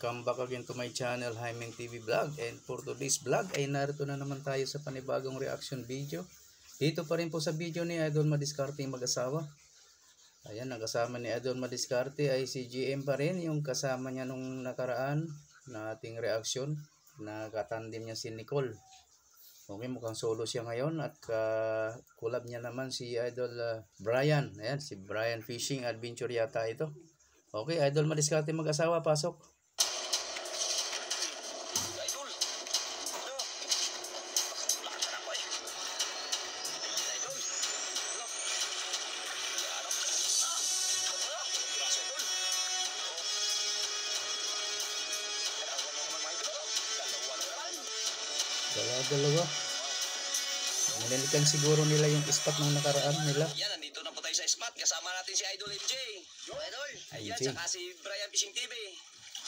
Welcome back again to my channel, Jaimeng TV Vlog. And for today's vlog ay narito na naman tayo sa panibagong reaction video. Dito pa rin po sa video ni Idol Madiskarte mag-asawa. Ayan, nakasama ni Idol Madiskarte ay si GM pa rin, yung kasama niya nung nakaraan na ating reaction. Nakatandim niya si Nicole. Okay, mukhang solo siya ngayon at collab niya naman si Idol Brian. Ayan, si Brian Fishing Adventure yata ito. Okay, Idol Madiskarte mag-asawa, pasok. Dalawa. Nililikan siguro nila yung spot nung nakaraan nila. Yan, nandito na po tayo sa spot. Kasama natin si Idol MJ. Idol. Ayan, saka si Brian Fishing TV.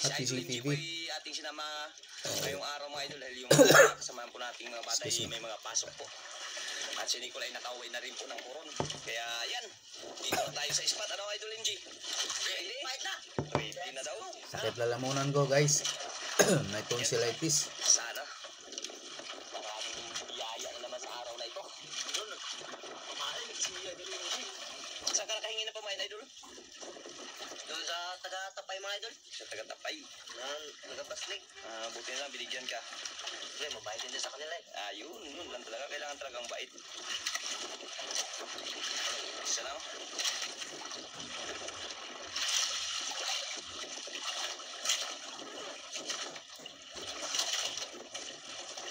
Si Idol MJ po ating sinama ngayong araw mga idol. Dahil yung kasamahan po nating mga bata may mga pasok po. At si Nicole ay nakauwi na rin po ng koron. Kaya yan, dito na tayo sa spot. Ano Idol MJ? Ready? Fight na. Ready na daw. Sakit lalamunan ko guys. May tonsillitis. Sana. Saan ka nakahingi na pa mga idol? Doon sa taga-tapay mga idol. Sa taga-tapay? Taga-baslig. Buti na lang, binigyan ka. Hindi, mabait din sa kanila eh. Yun lang talaga. Kailangan talagang bait. Isa lang.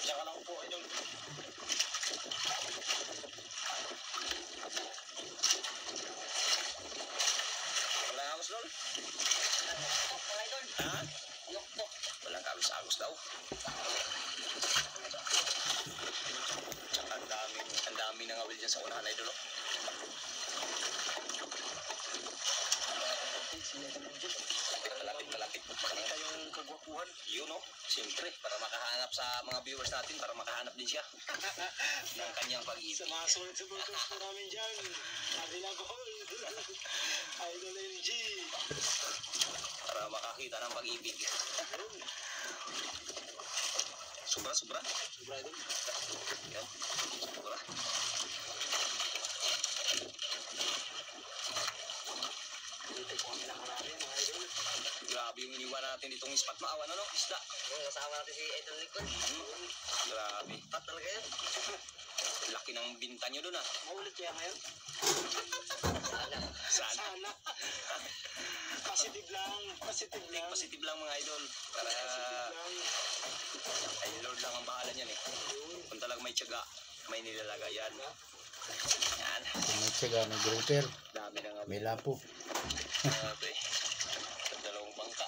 Isa ka lang po idol. Lol. Ha? Walang agos daw. Tsaka ang dami ng awil dyan sa unahan idol. Malapit. Makita yung kagwapuhan. Yun o. Siyempre, para makahanap sa mga viewers natin, para makahanap din siya ng kanyang pag-ibig. Sa mga sulit sa mga namin dyan. Available. Idol MG. Para makakita ng pag-ibig. Sobra idol. Yan. Sobra. Dito po kami nakarami mga idol. Grabe yung iniwan natin itong spot maawan, ano? Isda. Kasama natin si Idol Nicole. Grabe. Pat talaga yan. Laki ng binta nyo dun ah. Maulit kaya ngayon? Sana. Positive lang Mga idol. Para ay Lord lang ang bahala niyan eh. Kung talagang may tiyaga, may nilalagayan. Yan. Kung may tiyaga, may grouper. Dami na nga. May lapo. Grabe. Dalawang bangka.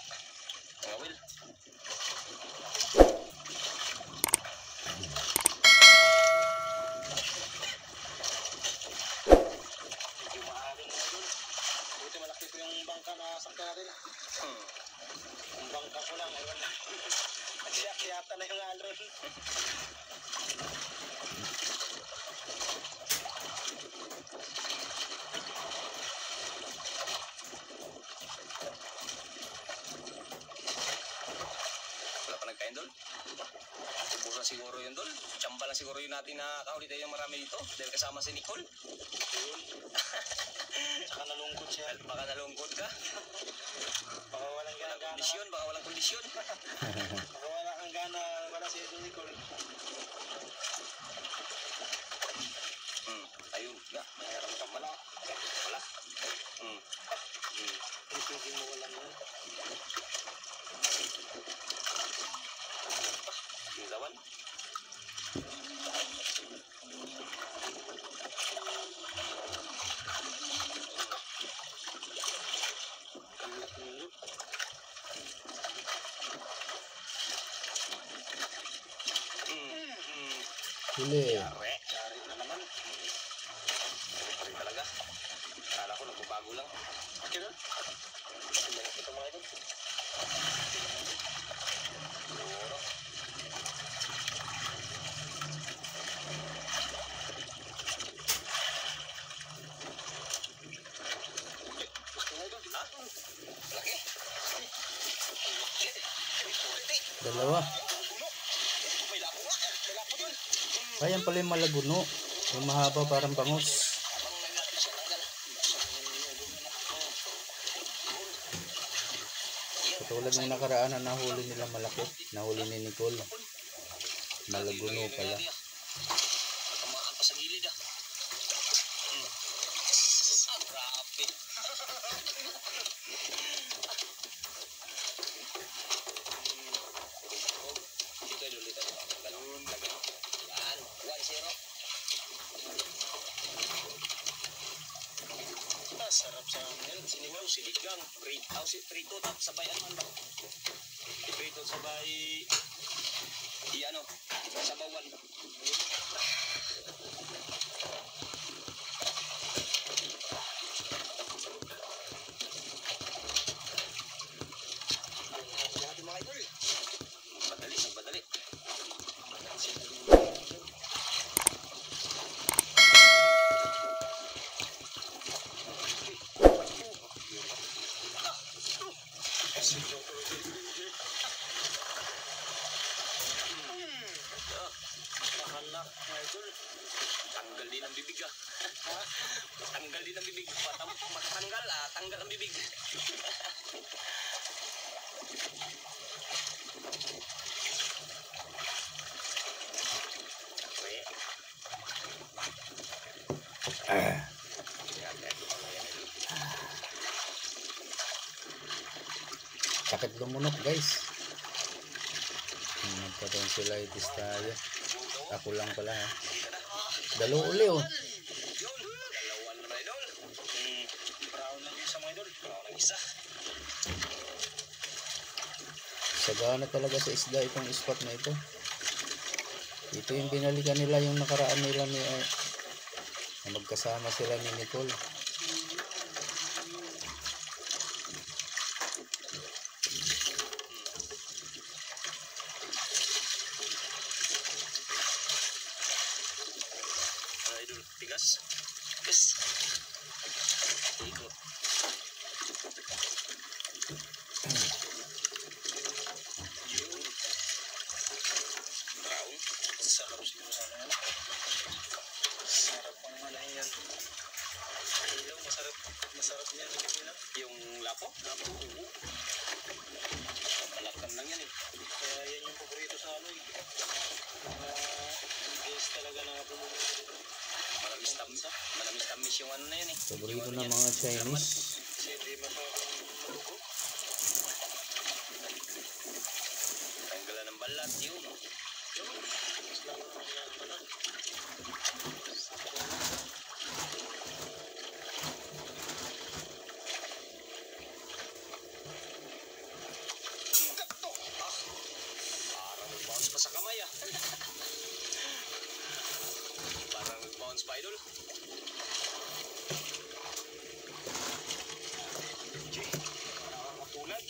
Mga will. Buti malaki po yung bangka na sakta natin. Yung bangka ko lang, ewan na. Nagsiyakiyata na yung alon. Wala pa nagkain dol? Ubusan siguro yun dol. Tsamba lang siguro yun natin na kahuli tayo marami dito. Dahil kasama si Nicole. Saka nalungkot siya. Baka nalungkot ka. Baka walang gana. Baka walang kondisyon. Baka wala kang gana. Wala si Idol Nicole. Ayun nga. Mayroon ka pala. Wala. Hindi mo walang yun. Yung lawan. Huli. Yari na naman. Yari talaga. Kala ko nagbabago lang. Okay na? Malaki ito mga idol. Siguro. Laki. Dalawa. May lapo nga. May lapo din. Ayan pala yung malaguno. Yung mahaba parang bangus. Habang may natin siya tanggal. Katulad ng nakaraan na nahuli nila malaki. Nahuli ni Nicole. Malaguno pala. Tamaan pa sa gilid ah. Grabe. Dito idol, dito. Ganun. Yan. 1-0. Sarap sa amin. Sinigaw, siligang. Prito, tapos sabay ano ba? Prito sabay ano, sabawan. Mga idol. Madali, madali. Anak, mga idol. Tanggal din ang bibig ah. Tanggal din ang bibig. Matanggal ah, tanggal ang bibig. Sakit lumunok guys. Nagpa-tonsillitis tayo. Ako lang pala ha. Dalawa uli oh. Dalawan na idol. Brown lang isa mga idol. Brown lang isa. Sagana talaga sa isda itong spot na ito. Ito yung binalikan nila yung nakaraan nila ni na magkasama sila ni Nicole. Idol, tigas. Yes. Ikot. Brown. Sarap siguro sana yan. Sarap ang malahin yan. Ilaw, masarap. Masarap niya. Yung lapo? Lapo. Malakam lang yan eh. Kaya yan yung paborito sa ano eh. Base talaga na bumuli. Manamis tamis yung ano na yan eh. Paborito ng mga Chinese. Hindi malugo. Tanggalan ng balat yun. Parang bounce pa sa kamay ah. Parang bounce pa idol. Nakakatulad.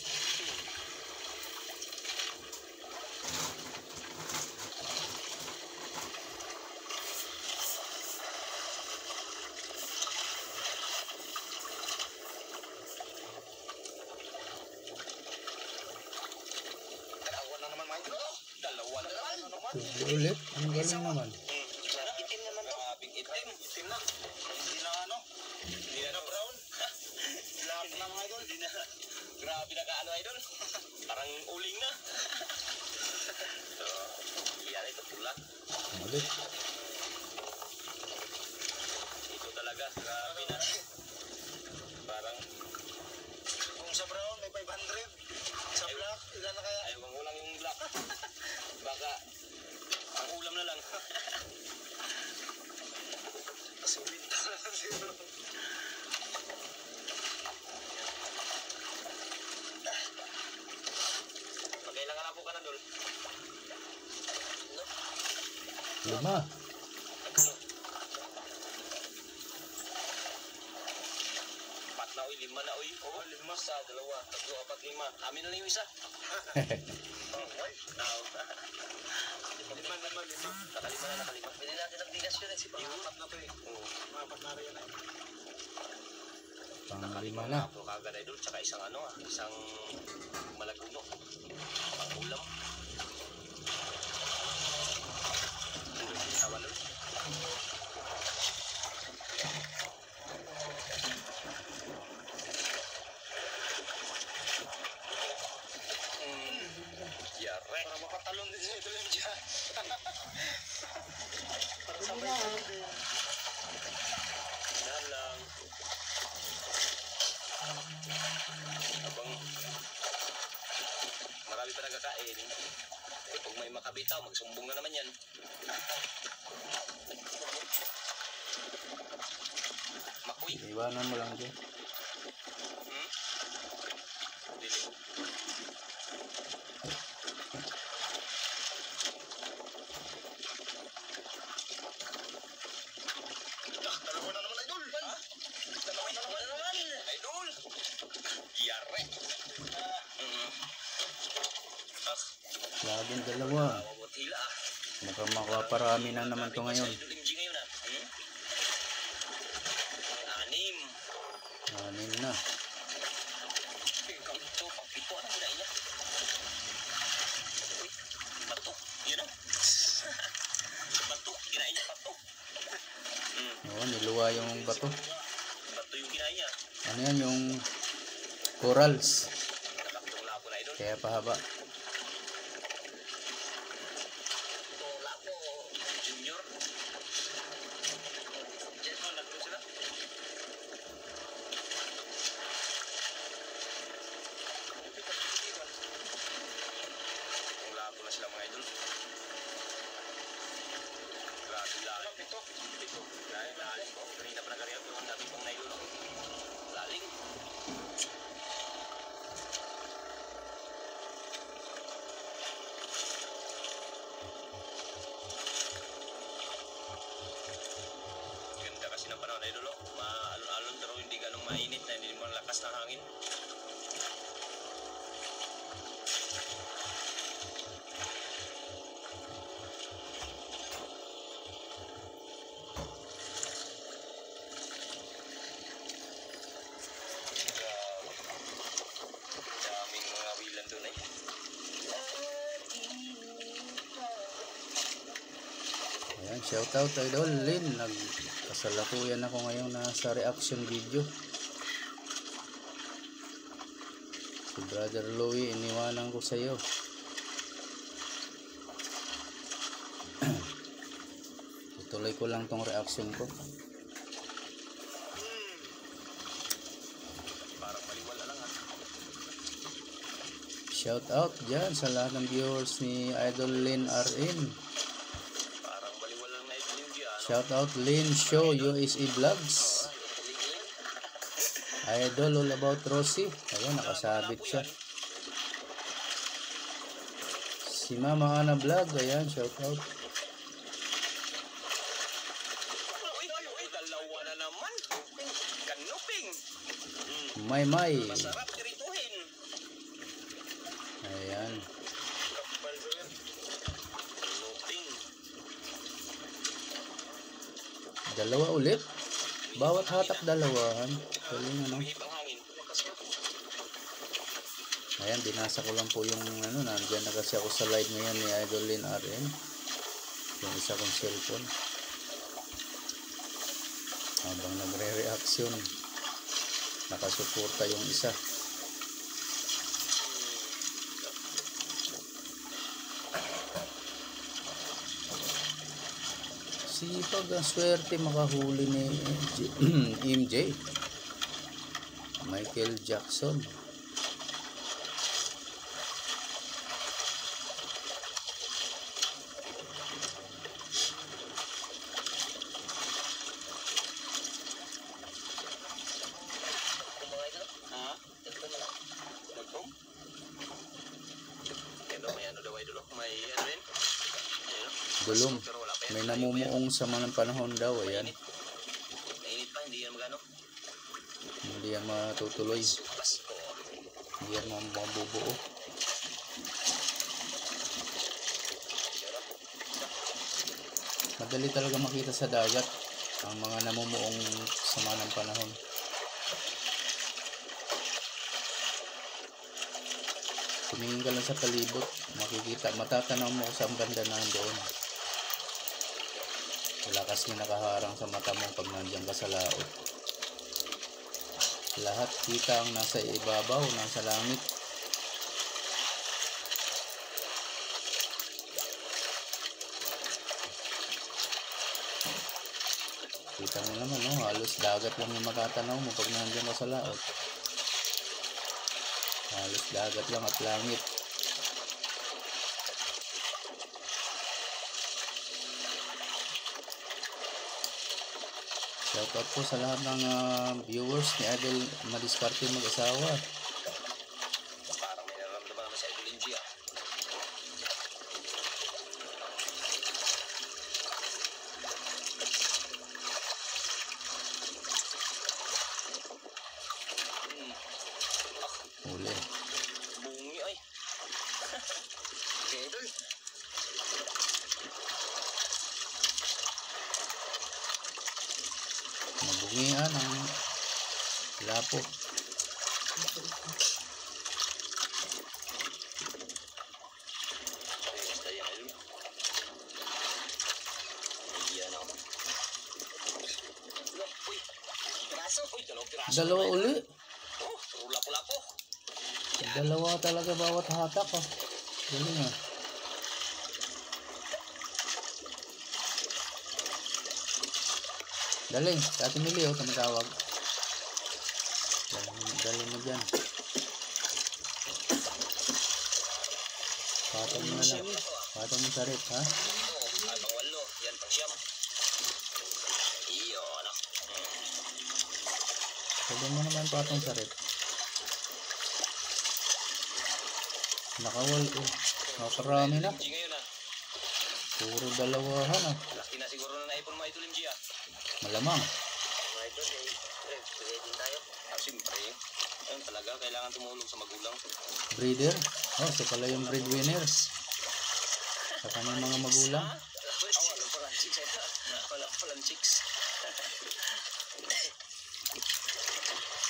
Dalawa na naman mga idol. Dalawa na naman. Tubli ulit. Ang galing naman. Itim naman to. Grabing itim. Itim na. Hindi na ano. Hindi na brown. Lahat na mga idol. Hindi na. Grabe na ka ano idol. Parang uling na. So, yan ito pula. Ulit. Ito talaga. Grabe na. Parang kung sa brown may 500. Sa black, ilan na kaya? Ayaw kang ulang yung black. Baka ang ulam na lang. Kasi winta na lang siguro. Magkailangan na po ka na, Dol. 5. Pat na oy, 5 na oy. Oo, 5 sa 2, 3, 4, 5. Amin na lang yung isa. Lima. Nakalima na. Pwede natin ang bigas yun eh. Si pangapat na to eh. Oo. Pangapat na rin yan eh. Pang-5 na. Kagad idol, tsaka isang ano isang malaguno. Pang ulam. mag-asawa nun. Yare. Para makatalon din sa Idol MJ. Para sabay din. Yan lang. Habang marami pa nagkakain, eh pag may makabitaw, magsumbong na naman yan. Makuy. Iwanan mo lang dyan. Dili. Dalawa na naman Idol. Dalawa na naman. Idol! Yare. Laging dalawa. Awabot hila ah. Mukhang makaparami na naman to ngayon. Idol MG ngayon ah. Anim. Anin na. Ito, pang-pito. Ano muna niya? Uy, bato. Yun ah. Bato. Kinain niya, bato. Oo, niluwa yung bato. Bato yung kinain niya. Ano yan, yung corals. Nakakitong labo na Idol. Kaya pahaba. Itong labo. Junior. Diyan mo, naglo sila. Itong labo na sila mga Idol. Grabe lalim. Ito. Lalim po. Kanina pa nagariyak yung dami pong nailulong. Lalim. Ganda kasi ng panahon na idol. Maalon-alon pero hindi ganong mainit na hindi mo lakas ng hangin. Daming mga wilan doon eh. Ayan, shoutout Idol Lin. Nagkasalakuyan ako ngayon sa reaction video. Si Brother Louie, iniwanan ko sa iyo. Tutuloy ko lang tong reaction ko. Parang maliwala lang ah. Shoutout dyan sa lahat ng viewers ni Idol Lin RN. Parang baliwala lang na idol yung diyan. Shoutout Lin Show USA Vlogs. Idol all about Rosie. Ayan, nakasabit siya. Si Mama Ana Vlog. Ayan, shoutout. Uy, dalawa na naman. Kanuping. May. Masarap dirituhin. Ayan. Kanuping. Dalawa ulit. Bawat hatak dalawahan. Galing ano. Ibang hangin. Ayan, binasa ko lang po yung ano. Nandyan na kasi ako sa live ngayon ni Idol Lin RN. Yung isa kong cellphone. Habang nagre-reaction. Nakasuporta yung isa. Sipag ang swerte makahuli ni MJ. Michael Jackson. Ha? Nagpong? Ito, may ano daw ay dulo. May ano rin? Ayun. Gulong. Pero wala pa yan. May namumuong sa mga panahon daw. Ayan. Mainit pa, hindi yan magano. Hindi yan matutuloy. Pasko. Hindi yan mabubuo. Madali talaga makita sa dagat ang mga namumuong sama ng panahon. Tumingin ka lang sa palibot, makikita, matatanaw mo sa banda na doon. Wala kasing nakaharang sa mata mo pag nandiyan ka sa laot. Lahat kita ang nasa ibabaw, nasa langit. Kita mo naman, no? Halos dagat lang yung matatanaw mo pag nandiyan ka sa laot. Halos dagat lang at langit. Shoutout po sa lahat ng viewers ni Idol Madiskarte Mag-asawa. Parang may nararamdaman naman si Idol Linji ah. Huli. Bungi ay. Okay, Idol. Mabungian ang lapo. Basta yan, Idol. Iyan ako. Uy, piraso. Uy, dalawang piraso. Dalawa uli. Oh, puro lapo-lapo. Dalawa talaga bawat hatak, ah. Galing, ah. Daling, Ate Mili, oh, tumatawag. Daling mo dyan. Patong mo na lang. Patong mo sa rep, ha? Oh, ay pang walo. Yan, pang siyam. Iyo, ano? Pwede mo naman patong sa rep. Nakawal, oh. Nakarami na. Linji ngayon ah. Puro dalawahan, ah. Laki na siguro na naipon mga Idol Linji ah. Malamang. Mga Idol, pwede din tayo. Ah, siyempre. Ayun talaga, kailangan tumulong sa magulang. Breeder. Oh, so pala yung breadwinner. Sa kanyang mga magulang. Wala palang chicks. Wala palang chicks.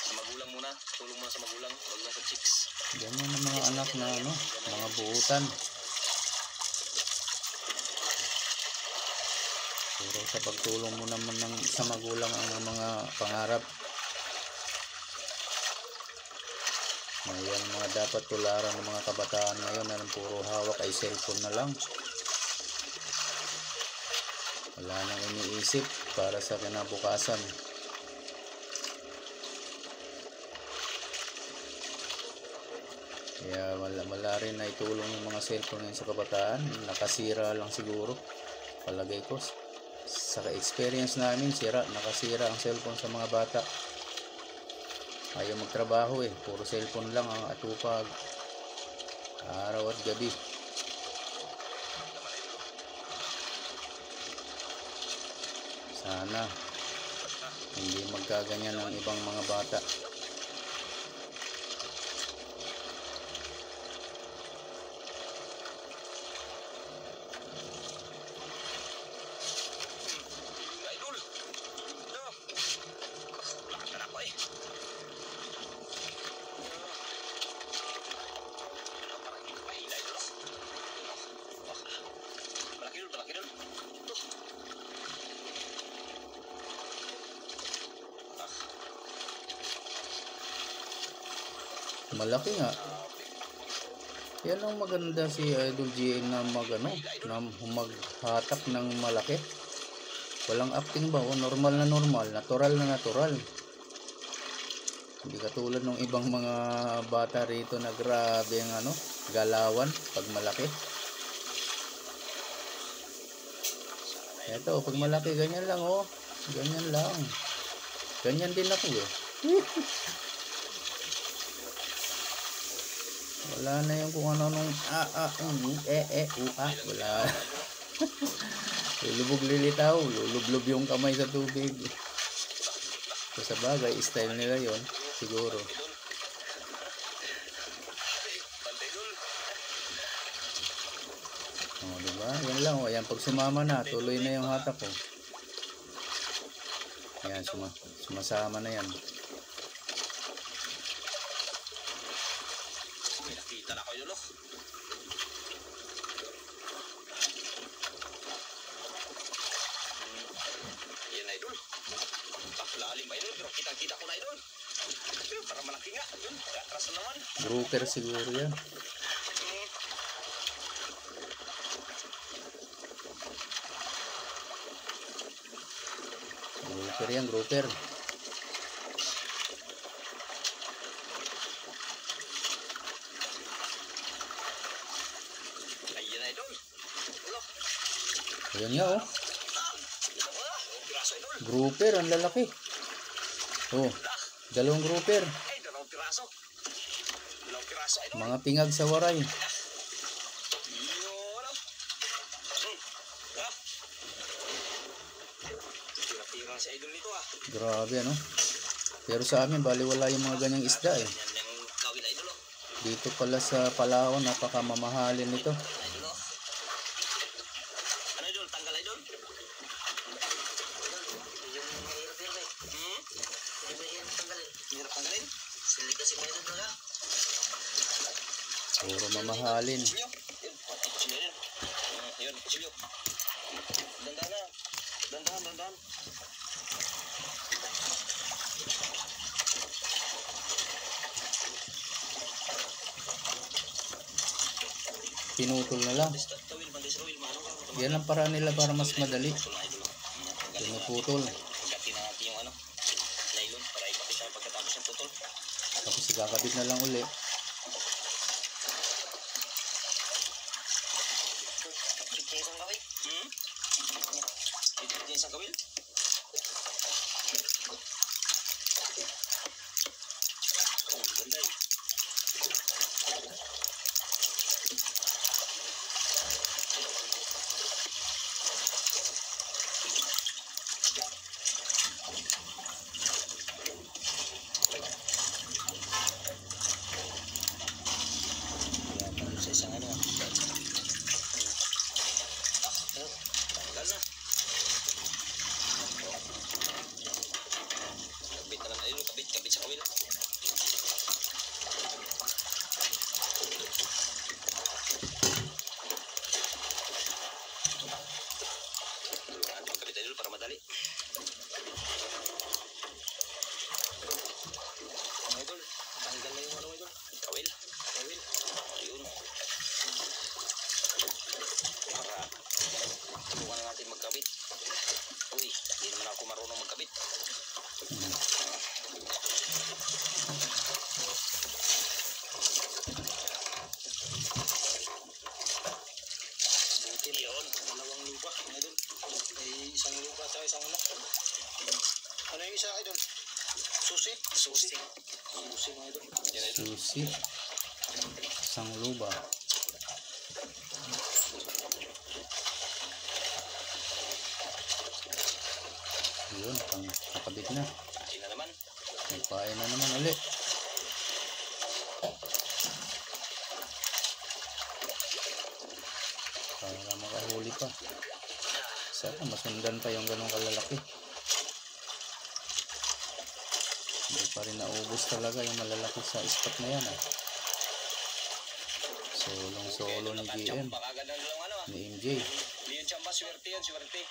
Sa magulang muna. Tulong muna sa magulang. Huwag lang sa chicks. Ganyan ang mga anak na ano, mga buutan. Puro sa pagtulong mo naman sa magulang ang mga pangarap. Ngayon mga dapat tularan ng mga kabataan ngayon na puro hawak ay cellphone na lang. Wala nang iniisip para sa kinabukasan. Kaya wala rin na itulong yung mga cellphone ngayon sa kabataan. Nakasira lang siguro. Palagay ko. Sa experience namin, nakasira ang cellphone sa mga bata. Ayaw magtrabaho eh. Puro cellphone lang ang atupag. Araw at gabi. Sana hindi magkaganyan ang ibang mga bata. Idol! Ito! Lakas na ako eh. Parang hindi ko mahila, Idol. Malaki dun, malaki dun. Malaki nga. Yan ang maganda si Idol GN na maghatak ng malaki. Walang acting ba? O, normal na normal. Natural na natural. Hindi katulad ng ibang mga bata rito na grabe ang galawan pag malaki. Eto, pag malaki, ganyan lang, oh. Ganyan lang. Ganyan din ako, eh. Wala na yung kung ano nung wala. Lulubog lilitaw, lulublob yung kamay sa tubig. So, sa bagay, style nila yon siguro. Oh, diba? Yan lang, oh. Ayan, pag sumama na, tuloy na yung hatak ko. Ayan, sumasama na yan. Nakita na kayo, Idol. Yun, atras na naman. Grouper siguro yan. Grouper yan, grouper. Ayan na idol. Wala. Ayan nga oh. Wala. Piraso idol. Grouper, ang lalaki. Oh, dalawang grouper. Ay, dalawang piraso. Dalawang piraso idol. Mga pingag sa waray. Yun. Ah. Tira-tira si idol nito ah. Grabe ano. Pero sa amin, baliwala yung mga ganyang isda eh. Yan yung kawil idol oh. Dito pala sa Palawan, napakamamahalin nito. Idol oh. Ano idol? Tanggal idol? Yung mahirap yun eh. Hindi ba yan tanggalin? Mahirap tanggalin? Sili kasi may idol talaga. Puro mamahalin. Kutsilyo. Yun. Kutsilyo yun. Yun, kutsilyo. Dandahan na. Dandahan. Pinutol na lang. Tawil, bandis rawil, maano ka? Yan ang paraan nila para mas madali. Putol na idol. Pinuputol. Pagkati na natin yung ano, nylon para ipakita yung pagkatapos yung putol. Tapos ikakabit na lang uli. Kitchen isang kawil? Kitchen isang kawil? Ganda eh. Yan, sa isang ano ah. Tanggal na. Kabit naman tayo. Kabit sa kawil. Pagkabit tayo para madali. Idol, tanggal na yung ano idol. Kawil. Ayun. Para subukan na natin magkabit. Uy, hindi naman ako marunong magkabit. Butil yun. Dalawang lupa. Idol. May isang lupa at isang ano. Ano yung isa idol? Susi? Susi mga idol. Yan idol. Susi. Isang luba. Yun, nakabit na. Akin na naman. May pae na naman ulit. Para makahuli pa. Sana masundan pa yung ganong kalalaki. Hindi pa rin naubos talaga yung malalaki sa spot na yan ah. Solong-solo ni GM. Baka ganda lang ano ah. Ni MJ. Hindi yun tsamba. Swerte yun. Swerte.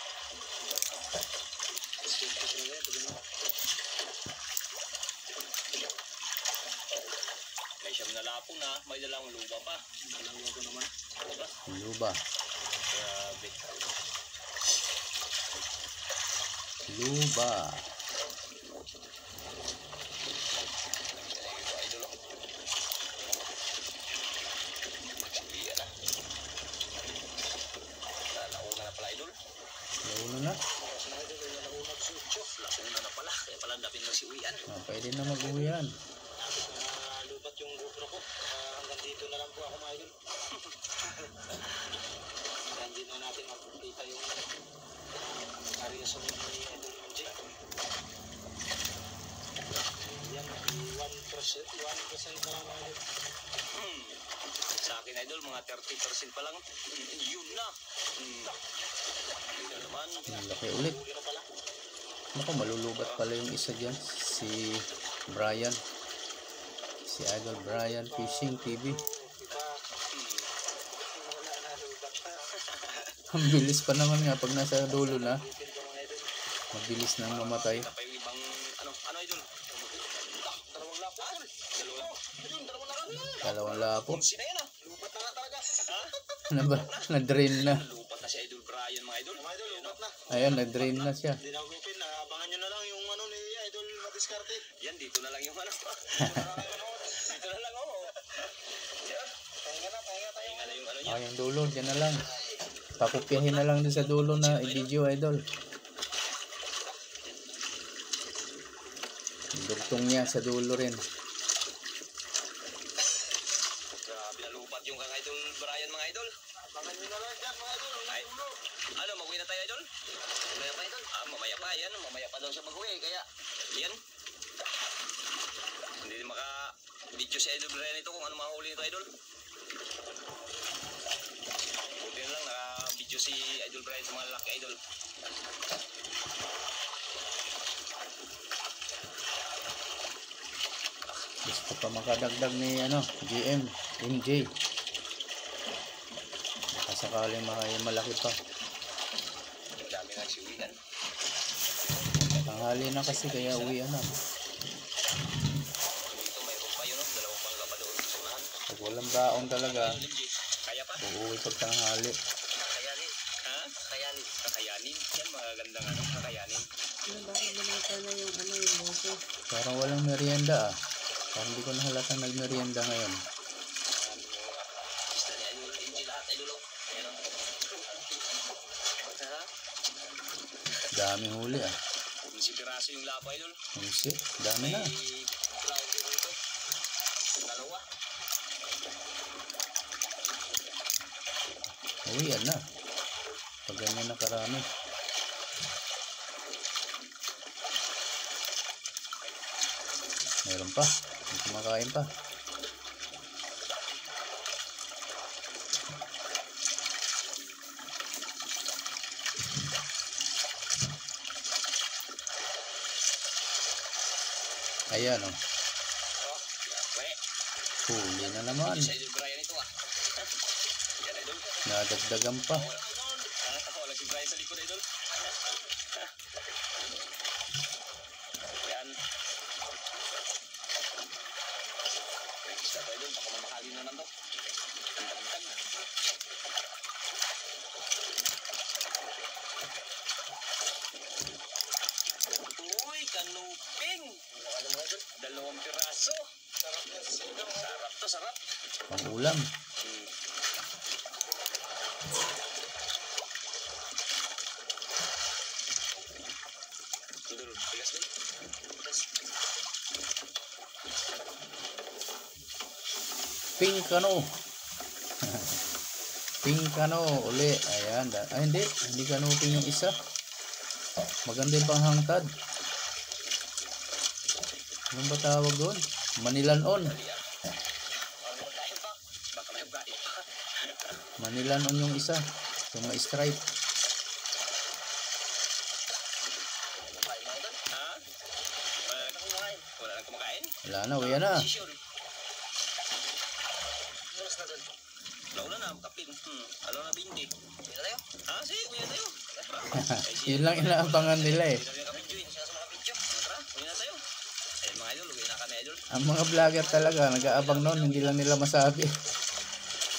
May siyam na lapong na. May dalawang luba pa. Dalawang luba naman. Diba? Luba. Grabe. Luba. Idol oh. Iyan na. Nauna na pala idol. Laulo na. Nauna na pala. Kaya pala dapin mo si Uyan. Ah, pwede na mag-uwian. Lubat yung GoPro ko. Hanggang dito na lang po ako mga idol. Hindi na natin makikita yung area sa mga idol MJ. Yan, 1% na lang mga idol. Sa akin idol, mga 30% pa lang. Yun na. Yun na naman. Ang laki ulit. Huli na pala. Naku, malulubat pala yung isa dyan. Si Brian. Si Idol Brian Fishing TV. Ang bilis pa naman nga pag nasa dulo na. Mabilis nang mamatay. Pa yung ibang ano idol? Dalawang lapo. Dalawang lapo. Sina yan ah. Lupat na talaga. Ha? Ano ba? Na-drain na. Lupat na si Idol Brian mga idol. Mga idol, lupat na. Ayan, na-drain na siya. Hindi na gupin. Abangan nyo na lang yung ano ni Idol madiskarte. Yan, dito na lang yung ano. Dito na lang oh. Yan. Pahinga na tayo. Pahinga na yung ano niya. Yung dulo, dyan na lang. Pakupyahin na lang din sa dulo na i-video, idol. Dugtong niya sa dulo rin. Grabe na lupat yung kang Idol Brian mga idol. Abangan nyo na lang dyan mga idol. Ay, ano, mag-uwi na tayo idol? Mamaya pa idol? Mamaya pa yan. Mamaya pa daw siya mag-uwi. Kaya, yan. Hindi maka-video si Idol Brian ito kung ano mahuli nito idol. Buti na lang naka-video si Idol Brian sa mga lalaki idol. Gusto pa makadagdag ni GM, MJ. Baka sakaling malaki pa. Ang dami na siwian. Tanghali na kasi kaya uwi na. Dito mayroon pa yun, dalawang bangka pa doon sa unahan. Pag walang baon talaga, Kaya pa? uuwi pag tanghali. Kakayanin. Ha? Kakayanin. Kakayanin. Yan, magagandang ano, kakayanin. Bakit binata na yung yung boso? Parang walang merienda ah. Parang hindi ko nahalatang nagmerienda ngayon. Isla ni Idol, hindi lahat ay lulok. Ayan o. Ha? Daming huli ah. Si piraso yung lapo idol. Kasi, dami na. May cloud din ito. Dalawa. Uwian na. Pag ganyan na karami. Meron pa. May kumakain pa. Ayan o. Oh, we. Huli na naman. Si Idol Brian ito ah. Yan idol. Nadagdagan pa. Wala si Brian sa likod idol. Yan. Isla to idol, baka mamahali naman to. Ang tagtag. Uy, kanuping. Ano mga idol? Dalawang piraso. Sarap to, sarap. Pang ulam. Idol, tigas din. Tigas. Pink ano. Pink ano uli. Ayan. Ay hindi. Hindi kanuping yung isa. Maganda yung panghangtad. Anong ba tawag doon? Manilanon. Ano tayo pa? Baka may ugali pa. Manilanon yung isa. Yung may stripe. Kumain mo doon? Ha? Wala nang kumakain? Wala na. Uwi na. Sisyon. Oras na doon. Laula na, kapin. Alam na bindi. Uwi na tayo? Ha? Sige, uwi na tayo. Yun lang inaabangan nila eh. Uwi na kami, Joy. Siya sa mga video. Tara, uwi na tayo. Ayun mga idol, uwi na kami idol. Ang mga vlogger talaga nag-aabang noon. Hindi lang nila masabi.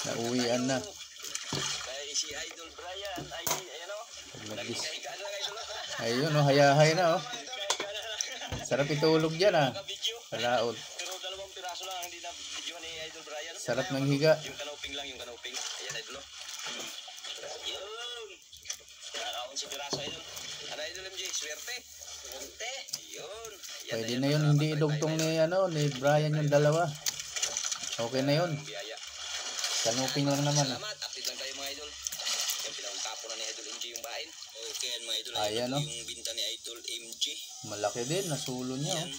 Nauwian na. Kaya si Idol Brian, ayan o. Nagkahiga na lang idol. Ayun o. Hayahay na o. Nagkahiga na lang. Sarap itulog dyan ah. Video. Palaod. Pero dalawang piraso lang hindi na video ni Idol Brian. Sarap ng higa. Yung kanuping lang, yung kanuping. Ayan idol. Yun. Kakaon si piraso idol. Ano idol MJ? Swerte. Swerte. Yun. Pwede na yun. Hindi idugtong ni Brian yung dalawa. Okay na yun. Biyaya. Kanuping lang naman ah. Salamat. Update lang tayo mga idol. Yung pinangtapo na ni Idol MJ yung bain. Okay yan mga idol. Ayan, oh. Yung binta ni Idol MJ. Malaki din. Nasulo niya Yan. oh.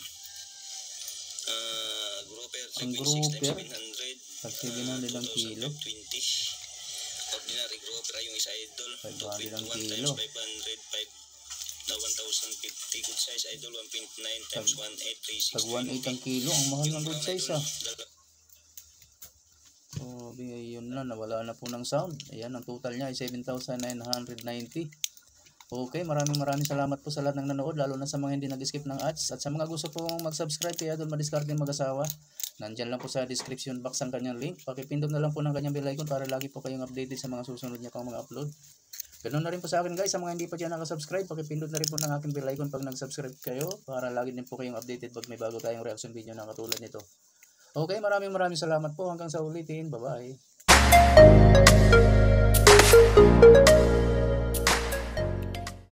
Grouper Ang 3.6 grouper, times 700. Pag 700 ang kilo. 20. Ordinary grouper yung isa idol. 500 ang 2.1 kilo. times 500. 5 na 1,050. Good size idol. 1.9 times 1.836. Pag 1.8 ang kilo, ang mahal ng good size ah. So, yun na, nawala na po ng sound. Ayan, ang total niya ay 7,990. Okay, maraming salamat po sa lahat ng nanood, lalo na sa mga hindi nag-skip ng ads. At sa mga gusto pong mag-subscribe kay Idol Madiskarte Mag-asawa, nandyan lang po sa description box ang kanyang link. Pakipindot na lang po ng kanyang bell icon para lagi po kayong updated sa mga susunod niya pang mga upload. Ganun na rin po sa akin guys, sa mga hindi pa dyan nakasubscribe, pakipindot na rin po ng aking bell icon pag nag-subscribe kayo para lagi din po kayong updated pag may bago tayong reaction video na katulad nito. Okay, maraming salamat po. Hanggang sa ulitin. Bye-bye.